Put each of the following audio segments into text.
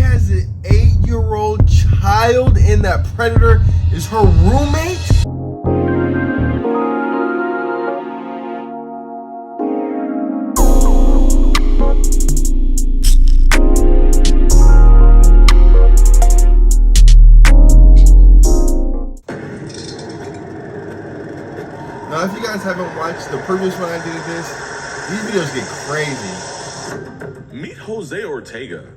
has an 8-year-old child and that predator is her roommate? Now, if you guys haven't watched the previous one I did of this, these videos get crazy. Meet Jose Ortega,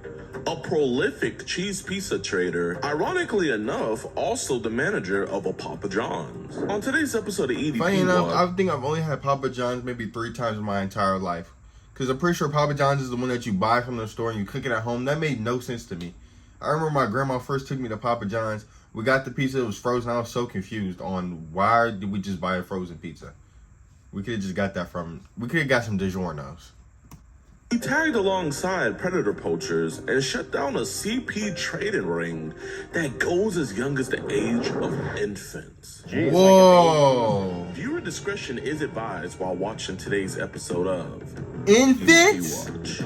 a prolific cheese pizza trader, ironically enough, also the manager of a Papa John's. On today's episode of EDP, Funny enough, I think I've only had Papa John's maybe 3 times in my entire life. Because I'm pretty sure Papa John's is the one that you buy from the store and you cook it at home. That made no sense to me. I remember my grandma first took me to Papa John's. We got the pizza, it was frozen. I was so confused on why did we just buy a frozen pizza. We could have just got that from, we could have got some DiGiorno's. he tagged alongside predator poachers and shut down a CP trading ring that goes as young as the age of infants. Jeez, Whoa. Viewer discretion is advised while watching today's episode of Infants? EDP Watch.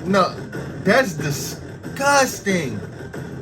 No, that's disgusting.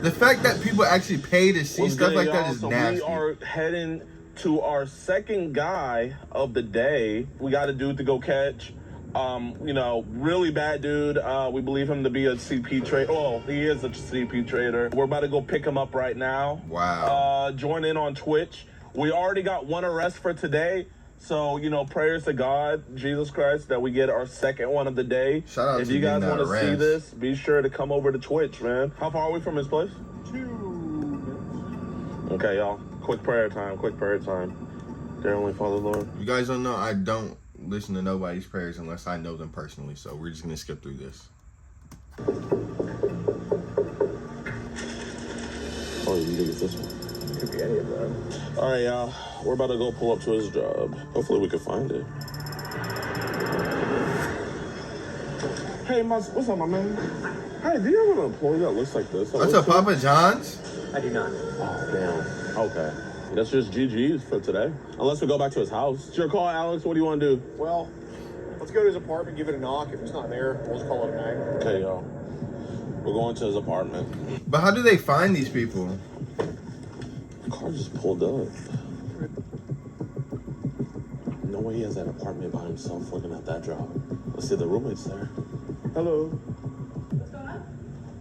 The fact that people actually pay to see stuff like that is nasty. We are heading to our second guy of the day. We got a dude to go catch. Really bad dude. We believe him to be a CP trader. Oh, he is a CP trader. We're about to go pick him up right now. Wow. Join in on Twitch. We already got 1 arrest for today. So, prayers to God, Jesus Christ, that we get our second one of the day. Shout out if to you guys getting that want to see arrest. this, be sure to come over to Twitch, man. How far are we from his place? 2 minutes. Okay, y'all. Quick prayer time. Dear Heavenly Father, Lord. You guys don't know, I don't listen to nobody's prayers unless I know them personally. So we're just going to skip through this. Oh, you think it's this one? Could be any of them. All right, y'all. We're about to go pull up to his job. Hopefully we can find it. Hey, what's up, my man? Hey, do you have an employee that looks like this? What's up, Papa John's? I do not. Oh, damn. Okay. That's just GG's for today. Unless we go back to his house. It's your call, Alex. What do you want to do? Well, let's go to his apartment, give it a knock. If it's not there, we'll just call it a night. Okay, y'all. We're going to his apartment. But how do they find these people? The car just pulled up. No way he has that apartment by himself working at that job. Let's see if the roommate's there. Hello. What's going on?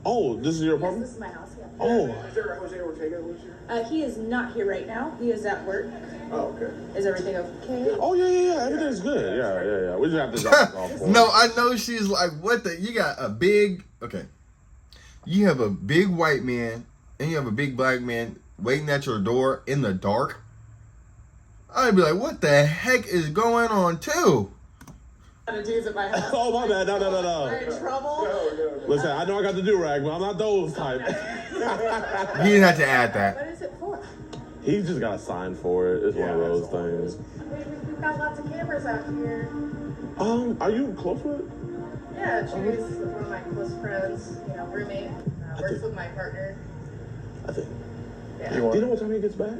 Oh, this is your Yes, apartment? this is my house, yeah. Oh. Is there a Jose Ortega that lives here? He is not here right now. He is at work. Oh, okay. Is everything okay? Oh, yeah. Everything's good. Yeah. We just have to drop it off for him. No, I know she's like, what the? You got a big, okay. You have a big white man and you have a big black man waiting at your door in the dark. I'd be like, what the heck is going on, too? Dudes at my house. Oh, my bad. No. We're in trouble. No. Listen, I know I got the do-rag, but I'm not those type. You didn't have to add that. What is it for? He just got a sign for it. It's one of those things. We've got lots of cameras out here. Are you close with it? Yeah, she's one of my close friends, roommate. Works with my partner. I think. Yeah. Do you know what time he gets back?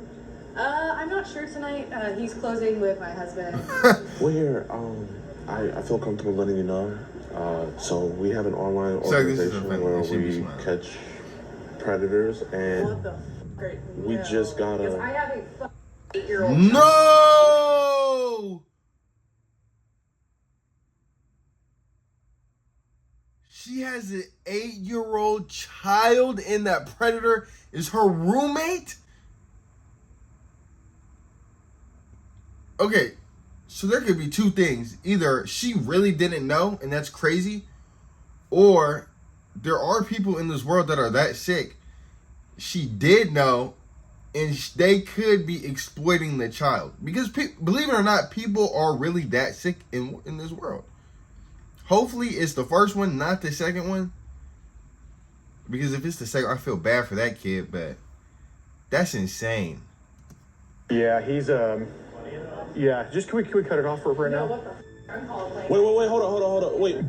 I'm not sure tonight. He's closing with my husband. We're here. I feel comfortable letting you know. So we have an online So this is organization a thing. where It should be we smart. catch predators, and What the f***? we just gotta- Because I have a 8-year-old. No! She has an 8-year-old child and that predator is her roommate? Okay, so there could be 2 things. Either she really didn't know, and that's crazy, or there are people in this world that are that sick. She did know, and they could be exploiting the child. Because, believe it or not, people are really that sick in this world. Hopefully, it's the first one, not the second one. Because if it's the second, I feel bad for that kid, but that's insane. Yeah, he's yeah. Just can we cut it off for right now? What the f***? I'm calling like. Wait, hold on. Wait. Is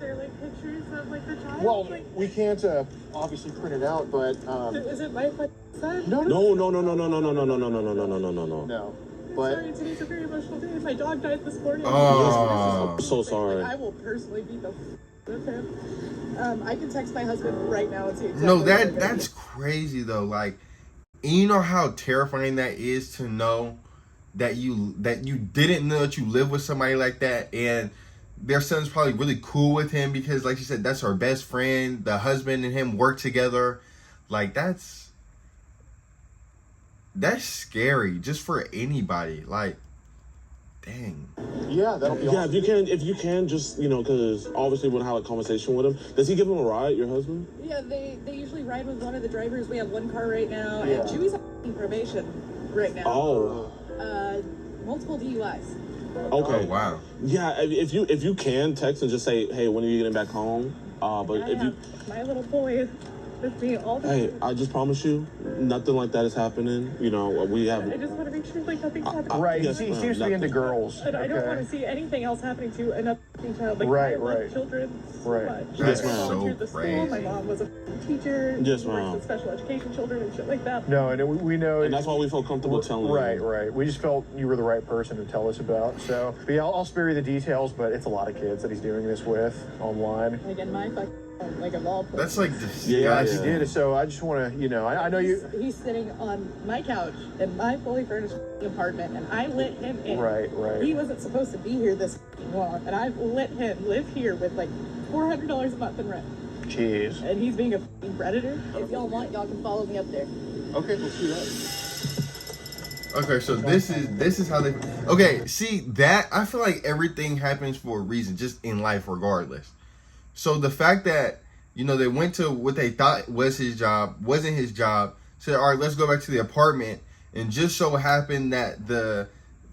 there like pictures of like the child? Well, like, we can't obviously print it out, but is it my son? no. No. No. But sorry, today's a very emotional day. My dog died this morning. Oh. I'm so sorry. I will personally beat the with him. I can text my husband right now and see exactly No, what they're gonna that's be. crazy though. Like, and you know how terrifying that is to know that you didn't know that you live with somebody like that, and their son's probably really cool with him because, like you said, that's her best friend. The husband and him work together. Like, that's scary just for anybody. Like, dang. yeah, that'll be Yeah, awesome. if you can, just, you know, because obviously we'll have a conversation with him. Does he give him a ride, your husband? Yeah, they usually ride with one of the drivers. We have one car right now, Yeah. and Chewy's on probation right now. Oh, Multiple DUIs. okay. Oh wow. Yeah, if you can text and just say, hey, when are you getting back home? But I if you, have my little boy with me all the hey, time. I just promise you, nothing like that is happening. You know, we have. I just want to make sure like nothing's happening. Right, Yes, he ma'am, seems to be into nothing. girls. And I don't want to Okay. see anything else happening to another child. Like, Right, I love right. children so Right. much. Yes, I ma'am. volunteered the So school. crazy. My mom was a teacher. Yes, She works ma'am. with special education children and shit like that. No, and we know. And that's why we feel comfortable telling Right, you. right. We just felt you were the right person to tell us about. So, but yeah, I'll spare you the details, but it's a lot of kids that he's doing this with online. Like in my fucking home, like of all places. That's like disgusting. Yeah, He did. So I just want to, I know you. He's sitting on my couch in my fully furnished apartment, and I let him in. Right, right. He wasn't supposed to be here this long, and I've let him live here with like $400 a month in rent. Jeez. And he's being a fucking predator. If y'all want, y'all can follow me up there. Okay, we'll see that. Okay, so this is how they. Okay, see that I feel like everything happens for a reason, just in life, regardless. So the fact that they went to what they thought was his job, wasn't his job. Said, all right, let's go back to the apartment, and just so happened that the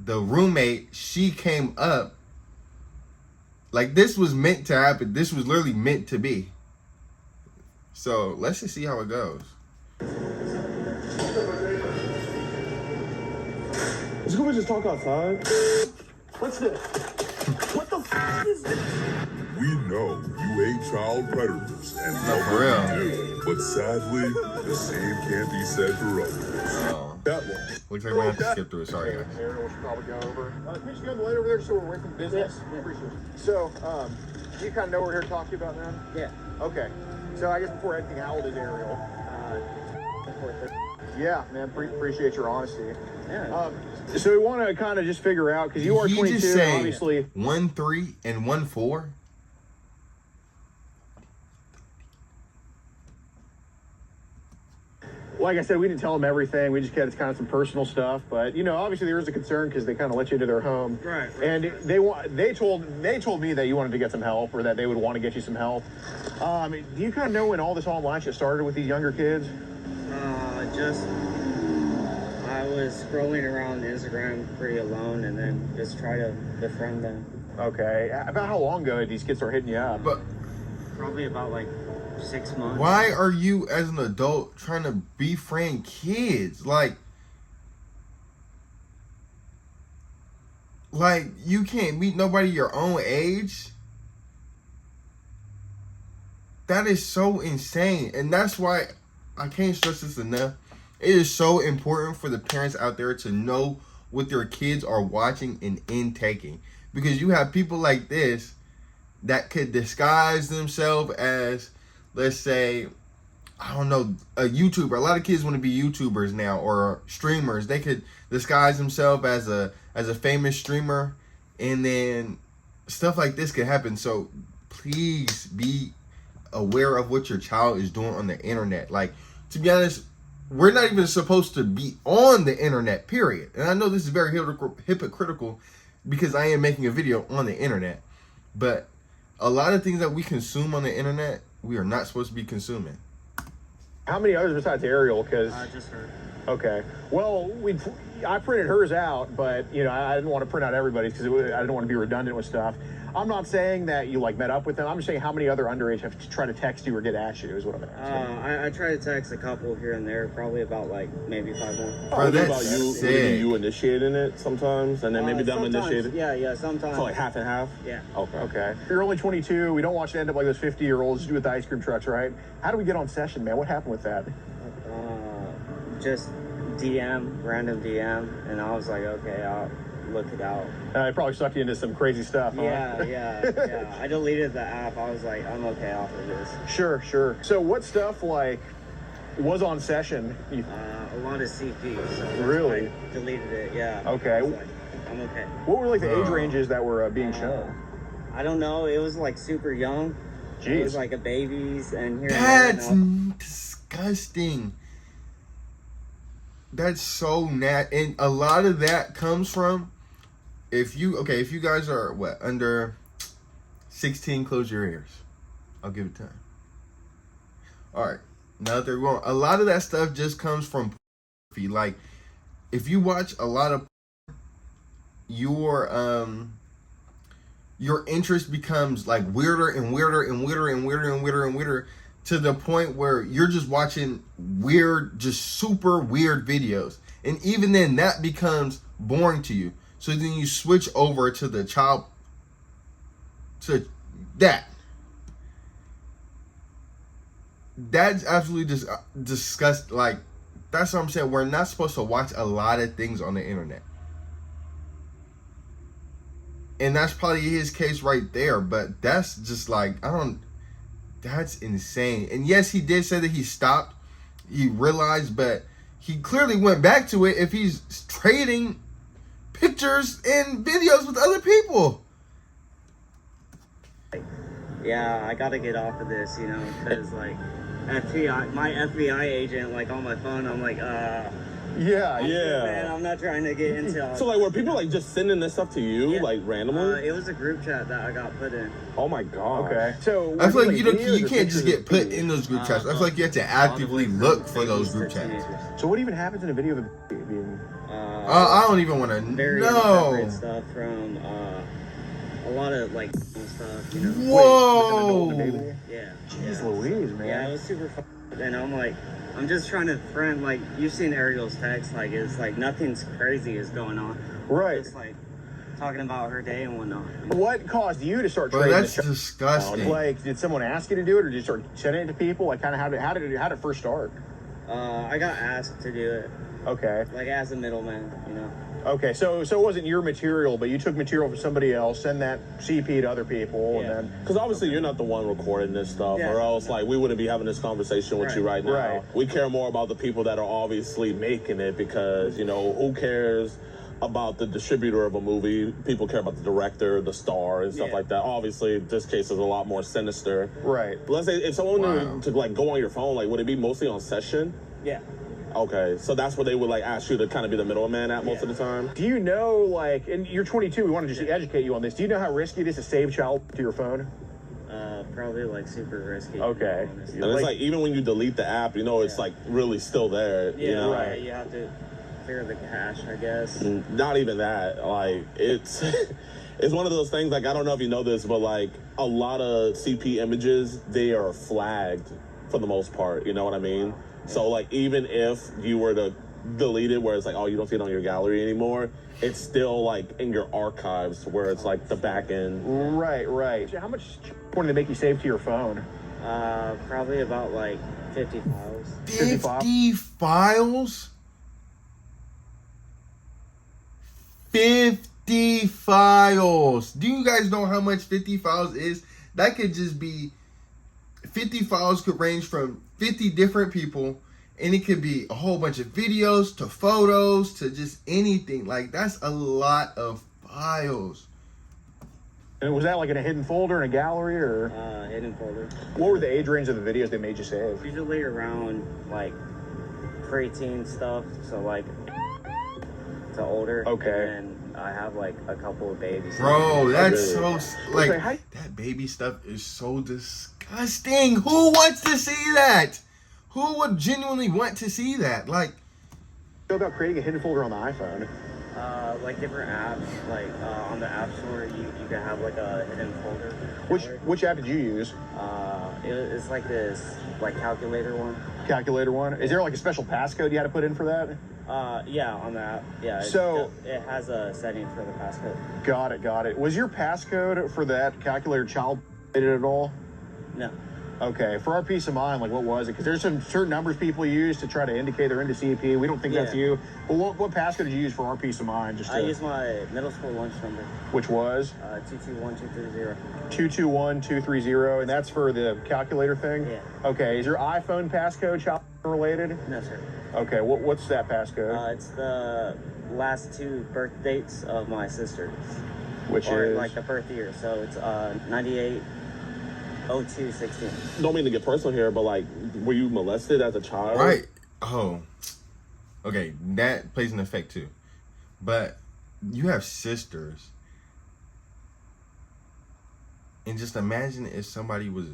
roommate, she came up. Like, this was meant to happen. This was literally meant to be. So let's just see how it goes. Can we just talk outside? What's this? What the f is this? We know you hate child predators and No, for love real. what you do, but sadly, the same can't be said for others. Oh. That one. Looks like we're gonna have to skip through it. Sorry, guys. Ariel should probably go over. Can we just go in the light over there so we're away from business? Yeah. Appreciate it. So, you kind of know what we're here to talk to you about now? Yeah. Okay. So I guess before anything, how old is Ariel? Yeah, man. Appreciate your honesty. Yeah. So we want to kind of just figure out, because you are Did he 22, just say obviously. 1-3 and 1-4? Like I said, we didn't tell them everything. We just had kind of some personal stuff, but obviously there is a concern because they kind of let you into their home. Right. And they told me that you wanted to get some help, or that they would want to get you some help. Do you kind of know when all this online shit started with these younger kids? I was scrolling around Instagram pretty alone, and then just try to befriend them. Okay. About how long ago did these kids start hitting you up? But Probably about like 6 months. why are you, as an adult, trying to befriend kids? Like you can't meet nobody your own age? That is so insane. And that's why I can't stress this enough. It is so important for the parents out there to know what their kids are watching and intaking. Because you have people like this that could disguise themselves as, let's say, I don't know, a YouTuber. A lot of kids want to be YouTubers now, or streamers. They could disguise themselves as a famous streamer, and then stuff like this could happen. So please be aware of what your child is doing on the internet. Like, to be honest, we're not even supposed to be on the internet, period. And I know this is very hypocritical because I am making a video on the internet, but a lot of things that we consume on the internet, we are not supposed to be consuming. How many others besides Ariel? Because Just her. okay. Well, I printed hers out, but I didn't want to print out everybody's because I didn't want to be redundant with stuff. I'm not saying that you met up with them. I'm just saying how many other underage have tried to text you or get at you is what I'm asking. I try to text a couple here and there, probably about like maybe 5 more. Bro, What that's about you? sick. Maybe you initiating it sometimes, and then maybe them Sometimes, initiating. Yeah, sometimes. So like half and half. Yeah. Okay. Okay. You're only 22. We don't want you to end up like those 50-year-olds with the ice cream trucks, right? How do we get on session, man? What happened with that? Just random DM, and I was like, okay, I'll look it out. It probably sucked you into some crazy stuff, huh? Yeah. I deleted the app. I was like, I'm okay off of this. Sure. So what stuff, like, was on session? A lot of CP. So Really? I deleted it, yeah. Okay. I was like, I'm okay. What were, like, the age ranges that were being shown? I don't know. It was, like, super young. Jeez. It was, like, a babies and here That's and there. disgusting. That's so and a lot of that comes from if you guys are under 16, close your ears. I'll give it time. All right, now that they're going, a lot of that stuff just comes from like if you watch a lot of your interest becomes like weirder and weirder and weirder and weirder and weirder and weirder to the point where you're just watching weird, just super weird videos. And even then that becomes boring to you. So then you switch over to the child, to that. That's absolutely just disgusting. Like, that's what I'm saying. We're not supposed to watch a lot of things on the internet. And that's probably his case right there. But that's just like, that's insane. And yes, he did say that he stopped. He realized, but he clearly went back to it if he's trading pictures and videos with other people. Yeah, I gotta get off of this, you know, because, like, my FBI agent, like, on my phone, I'm like, Yeah. man, I'm not trying to get into So, like, were people, like, just sending this stuff to you, like, randomly? it was a group chat that I got put in. Oh, my God. Okay. So I feel like you videos or can't just pictures get of put food? in those group chats. I feel like you have to actively look for those group chats. So what even happens in a video of a baby? I don't even want to Very know. inappropriate stuff from a lot of, like, stuff, you know. Whoa. With an adult and a baby? Yeah. Jeez yeah. Louise, man. Yeah, it was super fun. And I'm like, I'm just trying to friend, like, you've seen Ariel's text, like, it's like nothing's crazy is going on. Right. It's like talking about her day and whatnot. What caused you to start Bro, trading that's the child? disgusting. Like, did someone ask you to do it, or did you start sending it to people? Like, kind of how did it first start? I got asked to do it, Okay. like, as a middleman, you know. Okay, so it wasn't your material, but you took material from somebody else, send that CP to other people, Yeah. and then Because obviously you're not the one recording this stuff, Yeah. or else like we wouldn't be having this conversation with you right now. Right. We care more about the people that are obviously making it because, you know, who cares about the distributor of a movie? People care about the director, the star, and stuff Yeah. like that. Obviously, this case is a lot more sinister. right. Let's say if someone Wow. were to like go on your phone, like would it be mostly on session? Yeah. Okay, so that's where they would like ask you to kind of be the middleman at most of the time. Do you know, like, and you're 22, we want to just educate you on this. Do you know how risky it is to save child to your phone? Probably, like, super risky. Okay. And it's like even when you delete the app, you know, it's like really still there. Yeah, you know? right. You have to clear the cache, I guess. Not even that. Like it's it's one of those things. Like I don't know if you know this, but like a lot of CP images, they are flagged for the most part. You know what I mean? So like even if you were to delete it, where it's like, oh, you don't see it on your gallery anymore, it's still like in your archives where it's like the back end. Right. How much wanted to make you save to your phone? Probably about, like, 50 files. 50 files? 50 files. Do you guys know how much 50 files is? That could just be 50 files could range from 50 different people, and it could be a whole bunch of videos to photos to just anything. Like, that's a lot of files. And was that like in a hidden folder in a gallery, or Hidden folder. what were the age range of the videos they made you save? Usually around, like, preteen stuff, so, like, to older. Okay. And then I have, like, a couple of babies. Bro, that's so, like, Okay, hi. that baby stuff is so disgusting. Who wants to see that? Who would genuinely want to see that? Like, What about creating a hidden folder on the iPhone? Like, different apps, like, on the App Store, you can have, like, a hidden folder. Which app did you use? It's like this, like, calculator one. Calculator one? Is there like a special passcode you had to put in for that? Yeah, on the app. Yeah, it has a setting for the passcode. Got it. Was your passcode for that calculator child related at all? No. Okay, for our peace of mind, like what was it? Because there's some certain numbers people use to try to indicate they're into CP. We don't think that's you. But what passcode did you use for our peace of mind? I used my middle school lunch number. Which was? 221230. 221230, and that's for the calculator thing? Yeah. Okay, is your iPhone passcode child related? No, sir. Okay, what's that passcode? It's the last 2 birth dates of my sisters. Which or is? like the birth year. So it's 980216. Don't mean to get personal here, but like, were you molested as a child? Right. Oh. Okay, that plays an effect too. But you have sisters. And just imagine if somebody was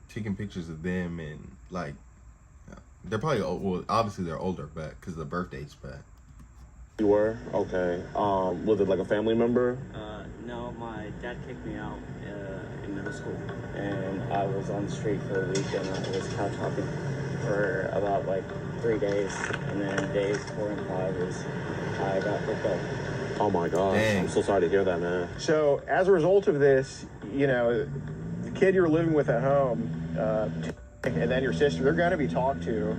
taking pictures of them and like, they're probably old, well, obviously they're older, but because of the birth dates, but. You were? Okay. Was it like a family member? No, my dad kicked me out in middle school, and I was on the street for a week, and I was couch hopping for about like 3 days, and then days 4 and 5 is I got picked up. Oh my gosh. Dang. I'm so sorry to hear that, man. So as a result of this, you know, the kid you're living with at home, and then your sister, they're going to be talked to,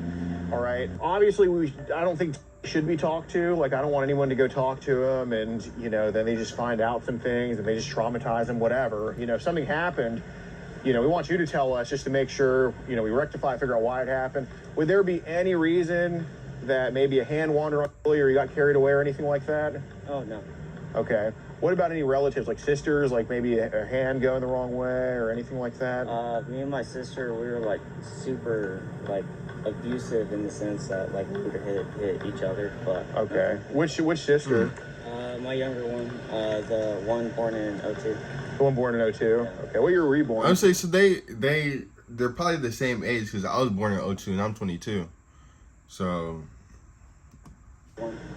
all right? Obviously, I don't think should be talked to. Like, I don't want anyone to go talk to them and, you know, then they just find out some things and they just traumatize them, whatever. You know, if something happened, you know, we want you to tell us just to make sure, you know, we rectify, figure out why it happened. Would there be any reason that maybe a hand wandered on or you got carried away or anything like that? Oh, no. Okay. What about any relatives, like sisters, like maybe a hand going the wrong way or anything like that? Me and my sister, we were like super like abusive in the sense that like we would hit each other. But okay. Which sister? My younger one, the one born in 02. The one born in 02. Yeah. Okay. What year were you born? I would say so. They're probably the same age because I was born in 02 and I'm 22. So.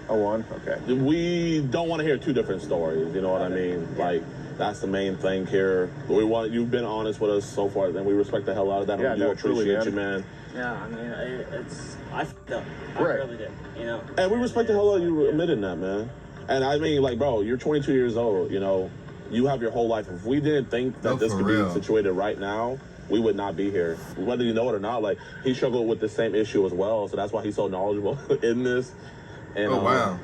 01. Okay. We don't want to hear 2 different stories. You know what I mean? Like, that's the main thing here. You've been honest with us so far, and we respect the hell out of that. Yeah, we do no, appreciate truly, you, man. Yeah, I mean, I f***ed up. I Right. really did, you know. And we respect the hell out of you admitting that, man. And I mean, like, bro, you're 22 years old, you know. You have your whole life. If we didn't think that this for could real. be situated right now, we would not be here. Whether you know it or not, like, he struggled with the same issue as well, so that's why he's so knowledgeable in this. And, Oh, wow.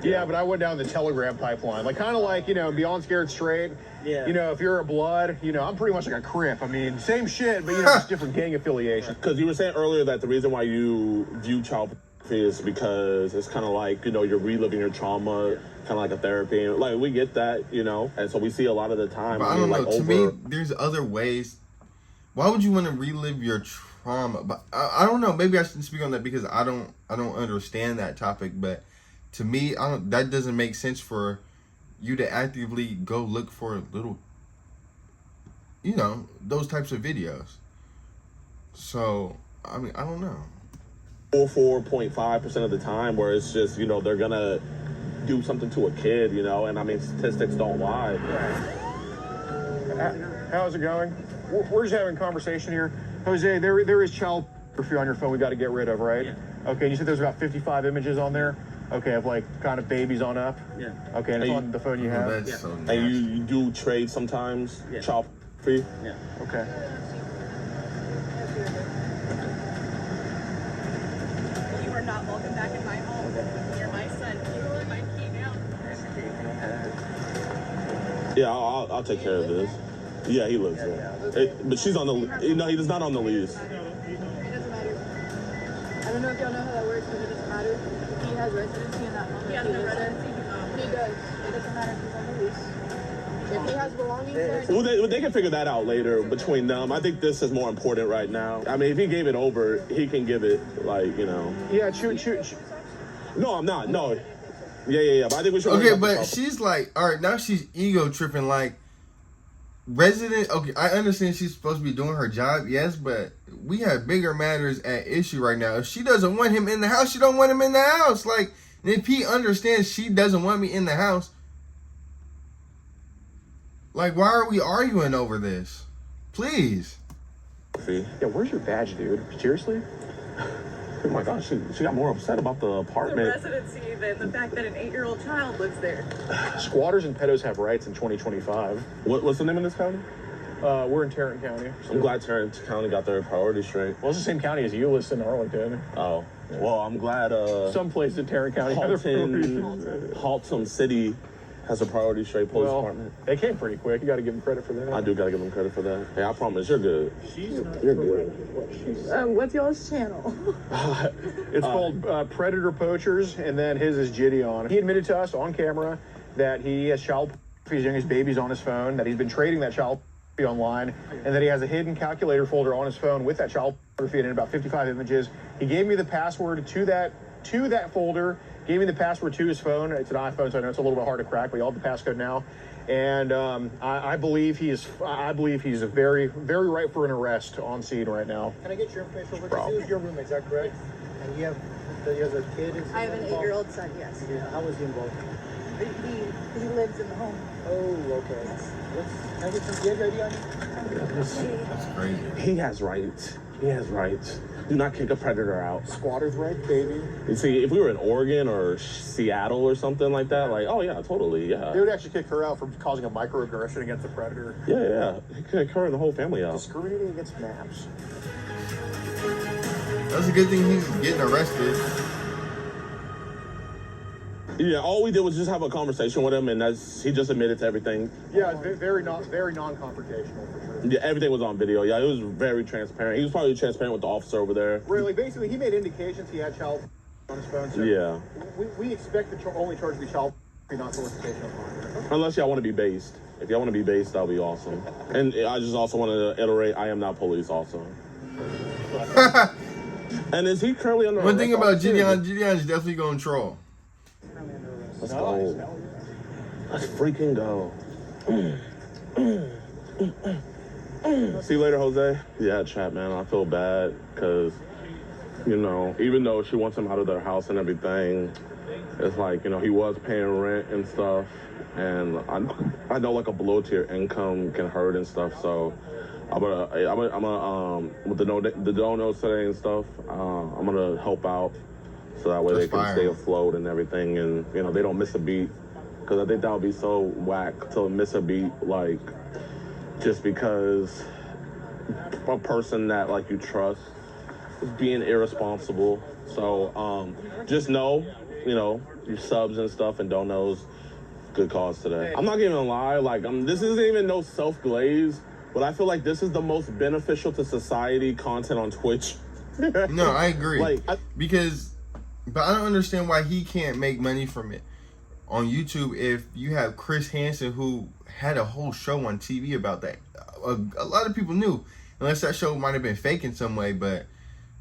Yeah, but I went down the Telegram pipeline. Like, kind of like, you know, Beyond Scared Straight. Yeah. You know, if you're a blood, you know, I'm pretty much like a Crip. I mean, same shit, but, you know, just different gang affiliation. Because you were saying earlier that the reason why you view child pornography is because it's kind of like, you know, you're reliving your trauma, kind of like a therapy. Like, we get that, you know, and so we see a lot of the time. But I don't know. like, To me, there's other ways. Why would you want to relive your trauma? But I don't know. Maybe I shouldn't speak on that because I don't understand that topic. But to me, that doesn't make sense for you to actively go look for little, you know, those types of videos. So I mean, I don't know. 4.5% of the time where it's just, you know, they're gonna do something to a kid, you know, and I mean, statistics don't lie. How's it going? We're just having a conversation here. Jose, there is child pornography on your phone we got to get rid of, right? Yeah. Okay, you said there's about 55 images on there? Okay, of like kind of babies on up? Yeah. Okay, and it's on the phone you have? That's Yeah. so And nasty. you do trade sometimes, Yeah. child pornography. Yeah. Okay. You are not welcome back in my home. You're my son. You are my key now. Yeah, I'll take care of this. Yeah, he lives there. But she's on the, no, he's not on the lease. It doesn't matter. I don't know if y'all know how that works, but it doesn't matter. If he has residency in that home, He has no residency. He does. It doesn't matter if he's on the lease. If he has belongings there, Well, they can figure that out later between them. I think this is more important right now. I mean, if he gave it over, he can give it, like, you know. Yeah, No, I'm not. No. Yeah. But I think we should. Okay, but she's like, all right, now she's ego tripping. Like, resident. Okay, I understand she's supposed to be doing her job, yes, but we have bigger matters at issue right now. If she doesn't want him in the house, she don't want him in the house. Like, if he understands she doesn't want me in the house, like, why are we arguing over this? Please. Yeah, where's your badge, dude? Seriously? Oh my gosh, she got more upset about the The apartment. residency than the fact that an 8-year-old child lives there. Squatters and pedos have rights in 2025. What's the name of this county? We're in Tarrant County. I'm glad Tarrant County got their priorities straight. Well, it's the same county as Euless and Arlington. Oh, well, I'm glad Some place in Tarrant County. Haltom City has a priority straight police department. They came pretty quick. You got to give them credit for that. I do got to give them credit for that. Hey, I promise, you're good. You're good. What's y'all's channel? It's called Predator Poachers, and then his is Jidion. He admitted to us on camera that he has child pornography, his youngest babies on his phone, that he's been trading that child pornography online, and that he has a hidden calculator folder on his phone with that child pornography in about 55 images. He gave me the password to that folder, gave me the password to his phone. It's an iPhone, so I know it's a little bit hard to crack, but you all have the passcode now. And I believe he's very, very ripe for an arrest on scene right now. Can I get your information over? This is your roommate, is that correct? And you have a kid? I have an 8-year-old son, yes. Yeah, how was he involved? He lives in the home. Oh, okay. Yes. Can I get some ID on you? That's crazy. He has rights. He has rights. Do not kick a predator out. Squatter's right, baby. You see, if we were in Oregon or Seattle or something like that, like, oh yeah, totally, yeah. They would actually kick her out for causing a microaggression against the predator. Yeah. He could kick her and the whole family out. Discriminating against maps. That's a good thing he's getting arrested. Yeah, all we did was just have a conversation with him, and he just admitted to everything. Yeah, it's very non-confrontational for sure. Yeah, everything was on video. Yeah, it was very transparent. He was probably transparent with the officer over there. Really, basically, he made indications he had child on his phone. So Yeah. We expect the only charge to be child, not solicitation of minor. Unless y'all want to be based. If y'all want to be based, that'll be awesome. And I just also want to iterate, I am not police also. And is he currently under One thing about arrest? Jidion's definitely going to troll. Let's go. Let's freaking go. See you later, Jose. Yeah, chat, man. I feel bad because, you know, even though she wants him out of their house and everything, it's like, you know, he was paying rent and stuff. And I know like a below tier income can hurt and stuff. So I'm gonna with the donuts today and stuff, I'm gonna help out. So that way they can stay afloat and everything, and you know they don't miss a beat. Because I think that would be so whack to miss a beat, like just because a person that like you trust is being irresponsible. So just know, you know, your subs and stuff and donos, good cause today. I'm not gonna lie, like this isn't even no self-glaze, but I feel like this is the most beneficial to society content on Twitch. No, I agree. But I don't understand why he can't make money from it on YouTube if you have Chris Hansen, who had a whole show on TV about that. A lot of people knew, unless that show might have been fake in some way, but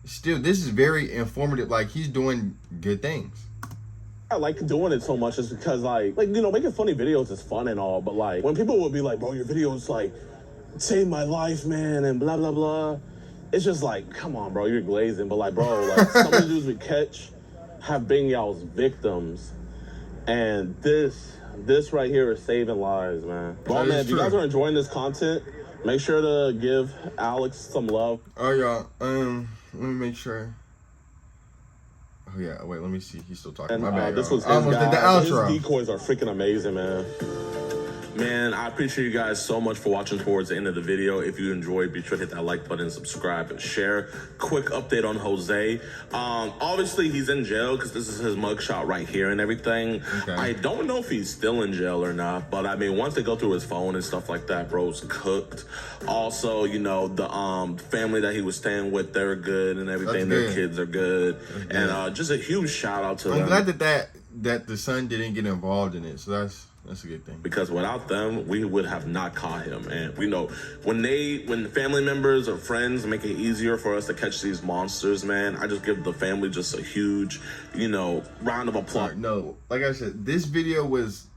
still, this is very informative. Like, he's doing good things. I like doing it so much is because, like you know, making funny videos is fun and all, but, like, when people would be like, bro, your videos, like, saved my life, man, and blah, blah, blah, it's just like, come on, bro, you're glazing. But, like, bro, like, some of the dudes we catch have been y'all's victims, and this right here is saving lives, man. Well, man, if you guys are enjoying this content, make sure to give Alex some love. Oh, y'all, let me make sure. Oh yeah, wait, let me see. He's still talking. And, My bad. this was I almost did the outro. His decoys are freaking amazing, man. Man, I appreciate you guys so much for watching towards the end of the video. If you enjoyed, be sure to hit that like button, subscribe, and share. Quick update on Jose. Obviously, he's in jail because this is his mugshot right here and everything. Okay. I don't know if he's still in jail or not, but I mean, once they go through his phone and stuff like that, bro's cooked. Also, you know, the family that he was staying with, they're good and everything. Their kids are good. And just a huge shout out to them. I'm glad that the son didn't get involved in it. So that's a good thing. Because without them, we would have not caught him. And we know when family members or friends make it easier for us to catch these monsters, man, I just give the family just a huge, you know, round of applause. No, like I said, this video was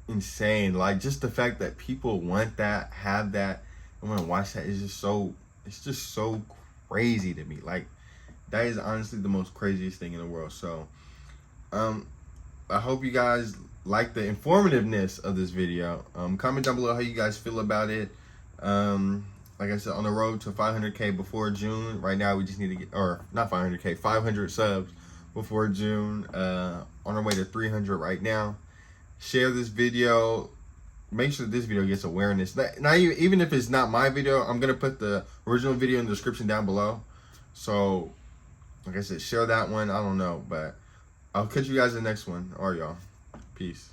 insane. Like, just the fact that people want that, have that, and want to watch that is just so crazy to me. Like, that is honestly the most craziest thing in the world. So, I hope you guys like the informativeness of this video. Comment down below how you guys feel about it. Like I said, on the road to 500K before June. Right now we just need to get, or not 500K, 500 subs before June. On our way to 300 right now. Share this video, make sure that this video gets awareness. Not even if it's not my video, I'm gonna put the original video in the description down below. So, like I said, share that one. I don't know, but I'll catch you guys in the next one. All right, y'all. Peace.